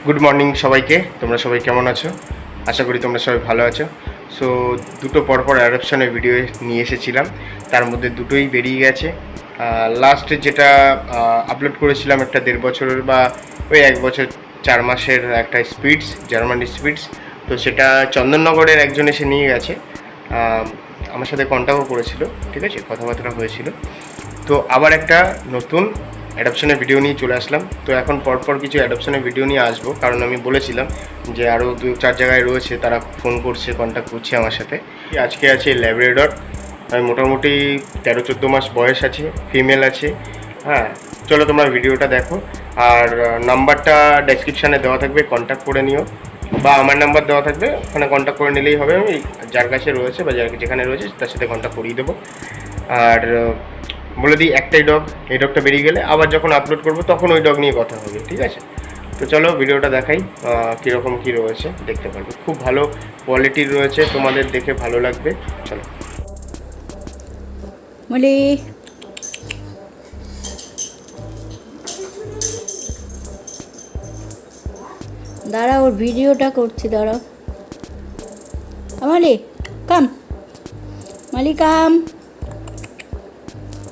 Good morning সবাইকে। তোমরা সবাই কেমন আছো? আশা করি তোমরা সবাই ভালো আছো। সো দুটো পরপর অ্যাডপশনের ভিডিও নিয়ে এসেছিলাম, তার মধ্যে দুটোই বেরিয়ে গেছে। লাস্টে যেটা আপলোড করেছিলাম একটা 1.5 বছরের বা ওই 1 বছর 4 মাসের একটা স্পিডস, জার্মানি স্পিডস, তো সেটা চন্দননগরের একজন এসে নিয়ে গেছে। আমার সাথে কন্ট্যাক্টও করেছিল, ঠিক আছে, কথাবার্তা হয়েছিল। তো আবার একটা নতুন অ্যাডপশনের ভিডিও নিয়ে চলে আসলাম। তো এখন পরপর কিছু অ্যাডপশনের ভিডিও নিয়ে আসবো, কারণ আমি বলেছিলাম যে আরও 2-4 জায়গায় রয়েছে, তারা ফোন করছে, কন্ট্যাক্ট করছে আমার সাথে। আজকে আছে ল্যাব্রাডর, মোটামুটি 13-14 মাস বয়স আছে, ফিমেল আছে। হ্যাঁ, চলো তোমরা ভিডিওটা দেখো। আর নাম্বারটা ডেসক্রিপশানে দেওয়া থাকবে, কন্ট্যাক্ট করে নিও, বা আমার নাম্বার দেওয়া থাকবে, ওখানে কন্ট্যাক্ট করে নিলেই হবে। আমি যার কাছে রয়েছে বা যেখানে রয়েছে তার সাথে কন্ট্যাক্ট করিয়ে দেবো। আর বলে দিই, একটাই ডগ, এই ডগটা বেরিয়ে গেলে আবার যখন আপলোড করবো তখন ওই ডগ নিয়ে কথা হবে, ঠিক আছে? তো চলো ভিডিওটা দেখাই, কীরকম কী রয়েছে দেখতে পারবে। খুব ভালো কোয়ালিটির রয়েছে, তোমাদের দেখে ভালো লাগবে। চলো। মলি দাঁড়া, ওর ভিডিওটা করছি, দাঁড়াও। মালি কাম, মালি কাম,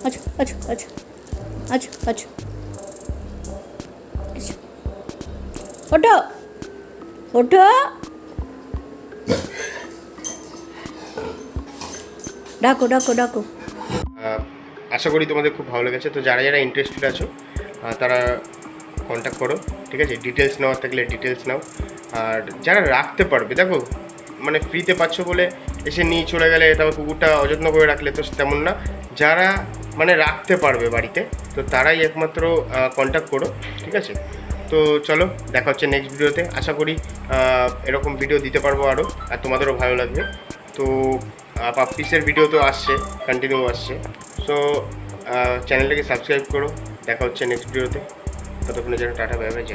আচ্ছা আচ্ছা আচ্ছা আচ্ছা আচ্ছা, ওঠো ওঠো, ডাকো ডাকো ডাকো। আশা করি তোমাদের খুব ভালো লেগেছে। তো যারা যারা ইন্টারেস্টেড আছো তারা কন্ট্যাক্ট করো, ঠিক আছে? ডিটেলস নেওয়ার থাকলে ডিটেলস নাও। আর যারা রাখতে পারবে, দেখো মানে ফ্রিতে পাচ্ছ বলে এসে নিয়ে চলে গেলে, তারপর কুকুরটা অযত্ন করে রাখলে তো তেমন না। যারা মানে রাখতে পারবে বাড়িতে, তো তারাই একমাত্র কন্ট্যাক্ট করো, ঠিক আছে? তো চলো, দেখা হচ্ছে নেক্সট ভিডিওতে। আশা করি এরকম ভিডিও দিতে পারবো আরও, আর তোমাদেরও ভালো লাগবে। তো পাপ্পিসের ভিডিও তো আসছে, কন্টিনিউ আসছে। সো চ্যানেলটাকে সাবস্ক্রাইব করো। দেখা হচ্ছে নেক্সট ভিডিওতে। ততক্ষণের জন্য টাটা, বাই বাই।